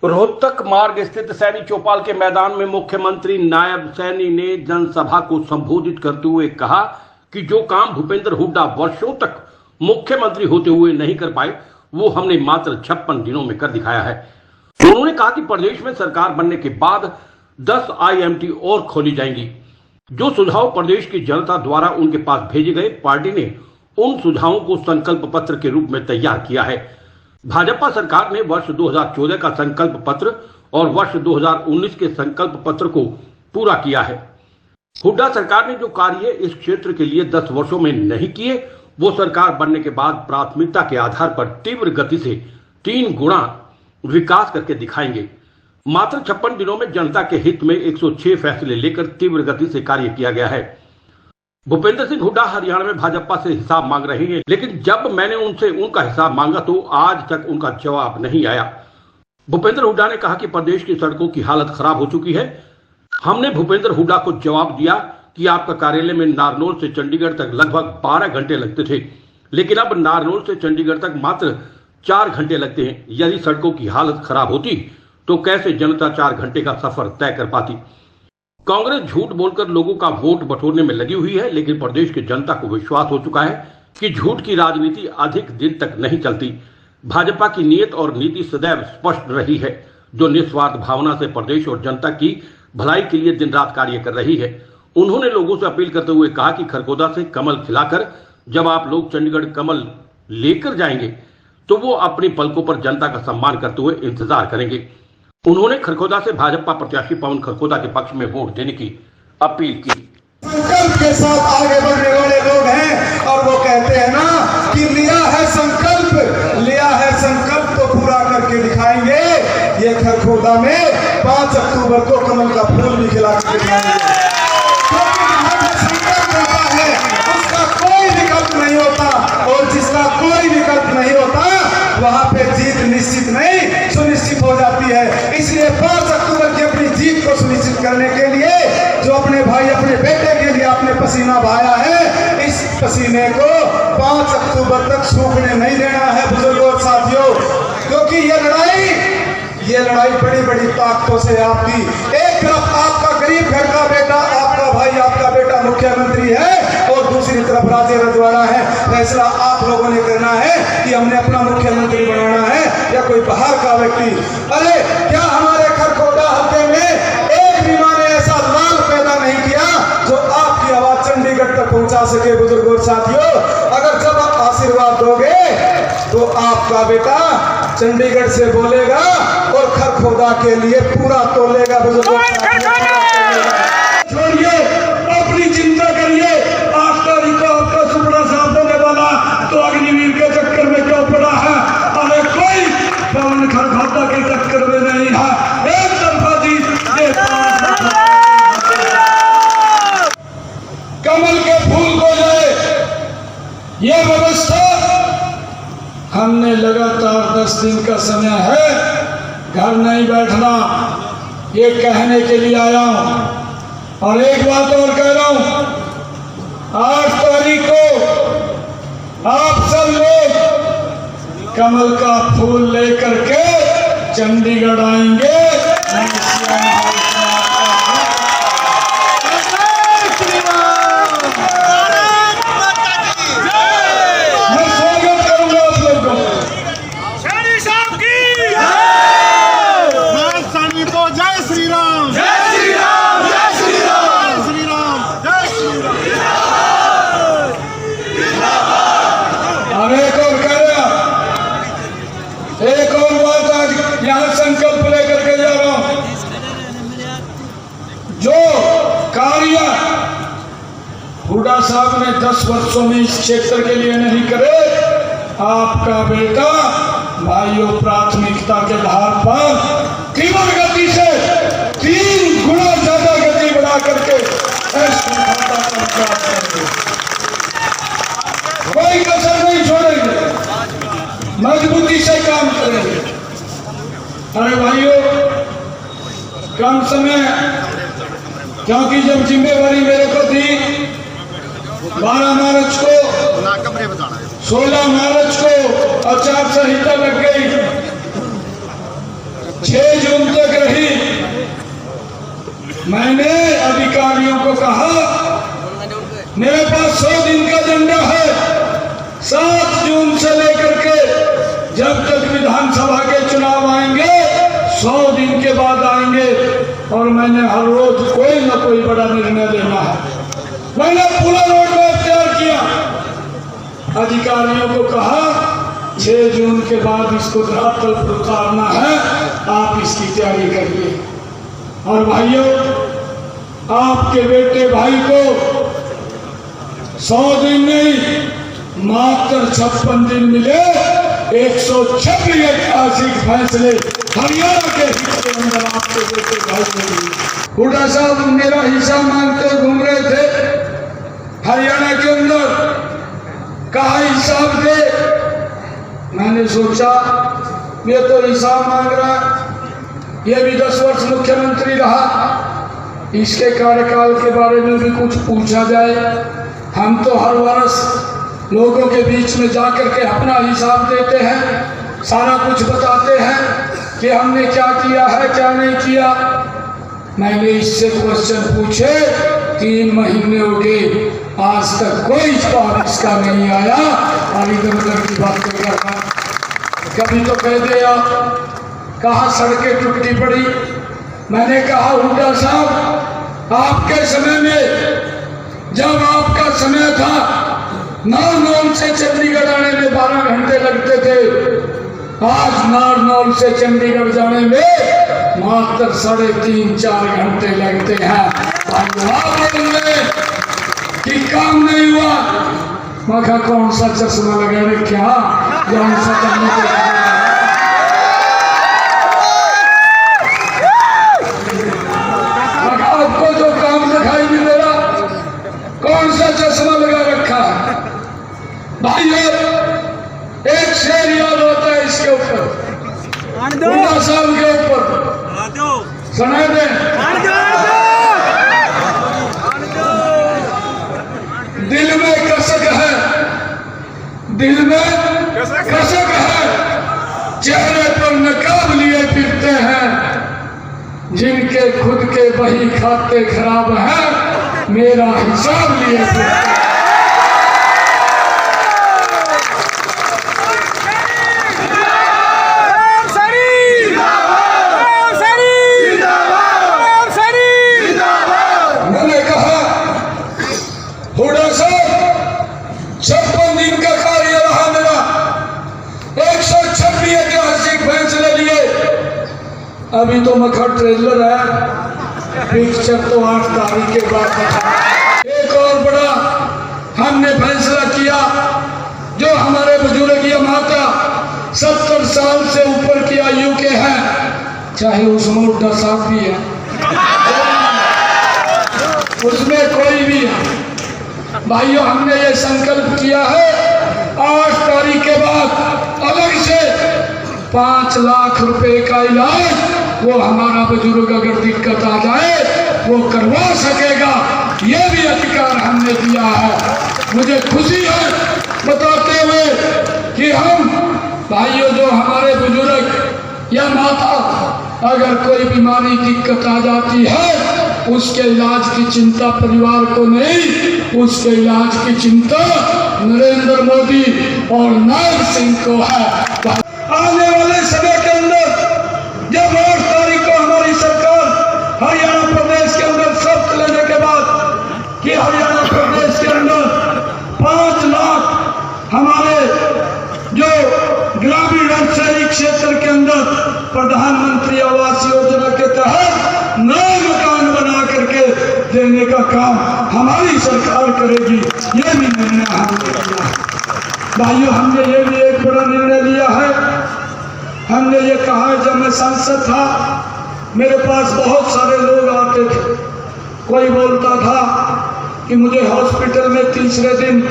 रोहतक मार्ग स्थित सैनी चौपाल के मैदान में मुख्यमंत्री नायब सैनी ने जनसभा को संबोधित करते हुए कहा कि जो काम भूपेंद्र हुड्डा वर्षों तक मुख्यमंत्री होते हुए नहीं कर पाए वो हमने मात्र 56 दिनों में कर दिखाया है। उन्होंने कहा कि प्रदेश में सरकार बनने के बाद 10 IMT और खोली जाएंगी। जो सुझाव प्रदेश की जनता द्वारा उनके पास भेजे गए, पार्टी ने उन सुझावों को संकल्प पत्र के रूप में तैयार किया है। भाजपा सरकार ने वर्ष 2014 का संकल्प पत्र और वर्ष 2019 के संकल्प पत्र को पूरा किया है। हुड्डा सरकार ने जो कार्य इस क्षेत्र के लिए 10 वर्षों में नहीं किए, वो सरकार बनने के बाद प्राथमिकता के आधार पर तीव्र गति से 3 गुना विकास करके दिखाएंगे। मात्र 56 दिनों में जनता के हित में 106 फैसले लेकर तीव्र गति से कार्य किया गया है। भूपेंद्र सिंह हुड्डा हरियाणा में भाजपा से हिसाब मांग रहे हैं, लेकिन जब मैंने उनसे उनका हिसाब मांगा तो आज तक उनका जवाब नहीं आया। भूपेंद्र हुड्डा ने कहा कि प्रदेश की सड़कों की हालत खराब हो चुकी है। हमने भूपेंद्र हुड्डा को जवाब दिया कि आपका कार्यालय में नारनौल से चंडीगढ़ तक लगभग 12 घंटे लगते थे, लेकिन अब नारनौल से चंडीगढ़ तक मात्र 4 घंटे लगते हैं। यदि सड़कों की हालत खराब होती तो कैसे जनता 4 घंटे का सफर तय कर पाती। कांग्रेस झूठ बोलकर लोगों का वोट बटोरने में लगी हुई है, लेकिन प्रदेश की जनता को विश्वास हो चुका है कि झूठ की राजनीति अधिक दिन तक नहीं चलती। भाजपा की नीयत और नीति सदैव स्पष्ट रही है, जो निस्वार्थ भावना से प्रदेश और जनता की भलाई के लिए दिन रात कार्य कर रही है। उन्होंने लोगों से अपील करते हुए कहा कि खरगोदा से कमल खिलाकर जब आप लोग चंडीगढ़ कमल लेकर जाएंगे तो वो अपनी पलकों पर जनता का सम्मान करते हुए इंतजार करेंगे। उन्होंने खरगोदा से भाजपा प्रत्याशी पवन खरगोदा के पक्ष में वोट देने की अपील की। संकल्प के साथ आगे बढ़ने वाले लोग हैं और वो कहते हैं ना कि लिया है संकल्प तो पूरा करके दिखाएंगे। ये खरगोदा में 5 अक्टूबर को कमल का फूल भी खिला के दिखाएंगे। संकल्प होता है उसका कोई विकल्प नहीं होता, और जिसका कोई विकल्प नहीं होता वहां पे जीत निश्चित नहीं सुनिश्चित हो जाती है। इसलिए 5 अक्टूबर की अपनी जीत को सुनिश्चित करने के लिए जो अपने भाई अपने बेटे के लिए आपने पसीना बहाया है, इस पसीने को 5 अक्टूबर तक सूखने नहीं देना है बुजुर्गों और साथियों, क्योंकि ये लड़ाई बड़ी बड़ी ताकतों से आपकी। एक तरफ आपका गरीब घर का बेटा, आपका भाई, आपका बेटा मुख्यमंत्री है, और दूसरी तरफ राजे रजवाड़ा है। फैसला आप लोगों ने करना है कि हमने अपना मुख्यमंत्री बनाना है या कोई बाहर का व्यक्ति। अरे क्या हमारे खरगोदा हल्के में एक भी माँ ने ऐसा लाल पैदा नहीं किया जो आपकी आवाज चंडीगढ़ तक पहुंचा सके। बुजुर्गों और साथियों, अगर जब आप आशीर्वाद दोगे तो आपका बेटा चंडीगढ़ से बोलेगा और खरगोदा के लिए पूरा तोलेगा। बुजुर्गों छोड़िए, अपनी चिंता करिए। 8 तारीख को आपका सुपड़ा साफ होने वाला, तो अग्निवीर के चक्कर में क्यों पड़ा है? अरे कोई पवन खरगोदा के चक्कर में नहीं है। एक तरफा जीत कमल के फूल को जाए, ये व्यवस्था हमने लगातार 10 दिन का समय है, घर नहीं बैठना, ये कहने के लिए आया हूं। और एक बात और कह रहा हूं, 8 तारीख को आप सब लोग कमल का फूल लेकर के चंडीगढ़ आएंगे। एक और बात आज यहाँ संकल्प लेकर के जा रहा हूं, जो कार्य हुड्डा साहब ने 10 वर्षों में इस क्षेत्र के लिए नहीं करे, आपका बेटा भाइयों प्राथमिकता के आधार पर तीव्र गति से 3 गुना ज्यादा गति बढ़ा करके कोई कसर नहीं छोड़ेंगे, मजबूती से काम करेंगे। अरे भाइयों, कम समय, क्योंकि जब जिम्मेवारी मेरे को थी 12 मार्च को, 16 मार्च को आचार संहिता लग गई, 6 जून तक रही। मैंने अधिकारियों को कहा मेरे पास 100 दिन का एजेंडा है, 7 जून से लेकर के जब तक विधानसभा के चुनाव आएंगे 100 दिन के बाद आएंगे और मैंने हर रोज कोई ना कोई बड़ा निर्णय लेना है। मैंने पूरा रोड मैप तैयार किया, अधिकारियों को कहा 6 जून के बाद इसको धरातल पर उतारना है, आप इसकी तैयारी करिए। और भाइयों, आपके बेटे भाई को 100 दिन नहीं मात्र 56 दिन मिले। 126 ऐतिहासिक फैसले हरियाणा के हित के अंदर आपके बेटे भाई ने लिए। हुड्डा साहब मेरा हिस्सा मांगते घूम रहे थे हरियाणा के अंदर, कहा हिसाब दे। मैंने सोचा ये तो हिसाब मांग रहा है, ये भी 10 वर्ष मुख्यमंत्री रहा, इसके कार्यकाल के बारे में भी कुछ पूछा जाए। हम तो हर वर्ष लोगों के बीच में जाकर के अपना हिसाब देते हैं, सारा कुछ बताते हैं कि हमने क्या किया है क्या नहीं किया। मैंने इससे क्वेश्चन पूछे, 3 महीने हो गए, आज तक कोई जवाब इसका नहीं आया और इधर उधर की बात कर रहा। कभी तो कह दिया कहाँ सड़कें टूटी पड़ी। मैंने कहा हुड्डा साहब आपके समय में, जब आपका समय था, नारनौल से चंडीगढ़ आने में 12 घंटे लगते थे, आज नारनौल से चंडीगढ़ जाने में मात्र 3.5-4 घंटे लगते हैं। कि काम नहीं हुआ। मैं कौन सा चश्मा लगा रखा, कौन सा आपको जो काम दिखाई नहीं दे रहा, कौन सा चश्मा लगा रखा। भाई एक शेर याद होता है इसके ऊपर, हुड्डा साहब के ऊपर, सुना दे। दिल में कसक है, दिल में कसक है, चेहरे पर नकाब लिए फिरते हैं, जिनके खुद के बही खाते खराब है, मेरा हिसाब लिए फिरते हैं। मैंने कहा हुड्डा साहब 56 दिन का कार्य रहा मेरा, 126 ऐतिहासिक फैसले लिए। अभी तो मखा ट्रेलर है, पिक्चर तो 8 तारीख के बाद। एक और बड़ा हमने फैसला किया, जो हमारे बुजुर्ग या माता 70 साल से ऊपर की आयु के हैं, चाहे उसमें हुड्डा साहब भी है, उसमें कोई भी है। भाइयों, हमने ये संकल्प किया है 8 तारीख के बाद अलग से 5 लाख रुपए का इलाज वो हमारा बुजुर्ग अगर दिक्कत आ जाए वो करवा सकेगा। ये भी अधिकार हमने दिया है। मुझे खुशी है बताते हुए कि हम भाइयों, जो हमारे बुजुर्ग या माता अगर कोई बीमारी दिक्कत आ जाती है, उसके इलाज की चिंता परिवार को नहीं, उसके इलाज की चिंता नरेंद्र मोदी और नायब सिंह को है। आने वाले समय के अंदर जब 8 तारीख को हमारी सरकार हरियाणा प्रदेश के अंदर शर्त लेने के बाद कि हरियाणा प्रदेश के अंदर 5 लाख हमारे जो ग्रामीण और शहरी क्षेत्र के अंदर प्रधानमंत्री आवास योजना के तहत नए मकान बना करके देने का काम हमारी सरकार करेगी। ये भी निर्णय हमने लिया। भाइयों, हमने ये भी एक बड़ा निर्णय लिया है। हमने ये कहा है, जब मैं सांसद था मेरे पास बहुत सारे लोग आते थे, कोई बोलता था कि मुझे हॉस्पिटल में तीसरे दिन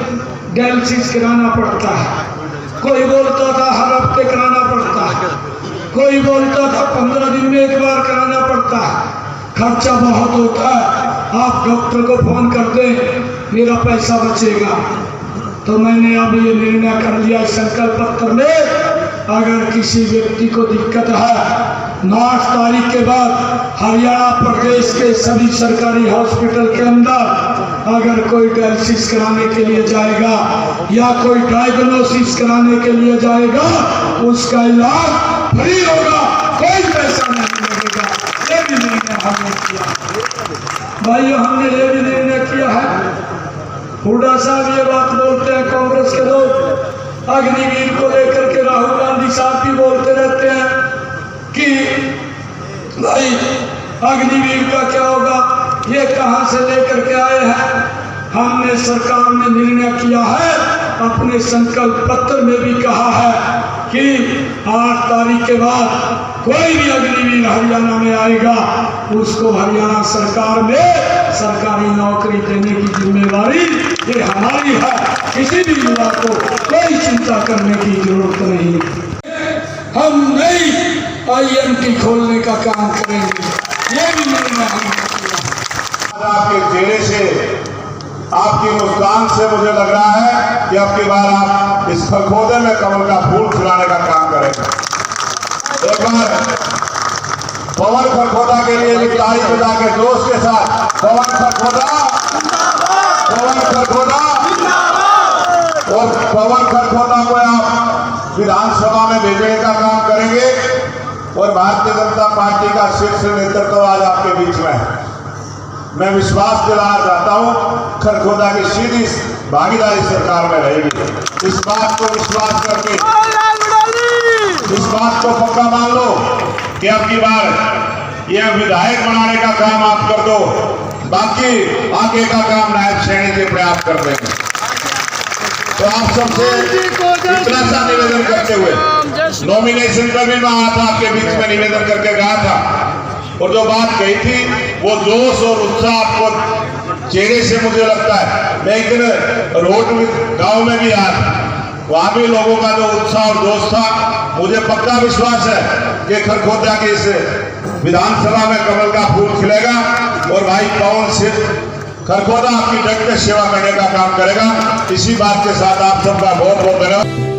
डायलिसिस कराना पड़ता है, कोई बोलता था हर हफ्ते कराना पड़ता है, कोई बोलता था 15 दिन में एक बार कराना पड़ता है, खर्चा बहुत होता है, आप डॉक्टर को फोन कर दें, मेरा पैसा बचेगा। तो मैंने अब ये निर्णय कर लिया संकल्प पत्र में अगर किसी व्यक्ति को दिक्कत है 9 तारीख के बाद हरियाणा प्रदेश के सभी सरकारी हॉस्पिटल के अंदर अगर कोई डायलिसिस कराने के लिए जाएगा या कोई डायग्नोसिस कराने के लिए जाएगा, उसका इलाज फ्री होगा, कोई पैसा नहीं लगेगा। ये भी निर्णय हमने किया भाइयों, हमने ये भी निर्णय किया है। हुड्डा साहब ये बात बोलते हैं, कांग्रेस के लोग अग्निवीर को लेकर के राहुल गांधी साहब भी बोलते रहते हैं कि भाई अग्निवीर का क्या होगा, ये कहां से लेकर के आए हैं। हमने सरकार ने निर्णय किया है, अपने संकल्प पत्र में भी कहा है कि 8 तारीख के बाद कोई भी अग्निवीर हरियाणा में आएगा, उसको हरियाणा सरकार में सरकारी नौकरी देने की जिम्मेवारी ये हमारी है। किसी भी युवा को कोई चिंता करने की जरूरत नहीं। हम नई IMT खोलने का काम करेंगे, ये भी निर्णय हमने किया। आपके चेहरे से, आपकी मुस्कान से मुझे लग रहा है कि अब की बार आप इस खरखोदे में कमल का फूल खिलाने का काम करेंगे। एक बार पवन खरखोदा के लिए भी ताली बजा के जोश के साथ पवन खरखोदा, पवन खरखोदा। और पवन खरखोदा को आप विधानसभा में भेजने का काम करेंगे और भारतीय जनता पार्टी का शीर्ष नेतृत्व आज आपके बीच में है। मैं विश्वास दिलाना चाहता हूं खरखोदा की सीधी भागीदारी सरकार में रहेगी। इस बात को विश्वास करके, इस बात को पक्का मान लो कि अब की बार यह विधायक बनाने का काम आप कर दो, बाकी आगे का काम नायब सैनी जी प्रयास कर देंगे। तो आप सबसे इतना सा निवेदन करते हुए, नॉमिनेशन पर भी मैं आया था, आपके बीच में निवेदन करके गया था और जो बात कही थी वो जोश और उत्साह आपको चेहरे से मुझे लगता है। मैं एक दिन रोड गांव में भी आया था, वहां भी लोगों का जो उत्साह और जोश था, मुझे पक्का विश्वास है कि खरखोदा के इस विधानसभा में कमल का फूल खिलेगा और भाई पवन सिंह खरखोदा आपकी डट के सेवा करने का काम करेगा। इसी बात के साथ आप सबका बहुत बहुत धन्यवाद।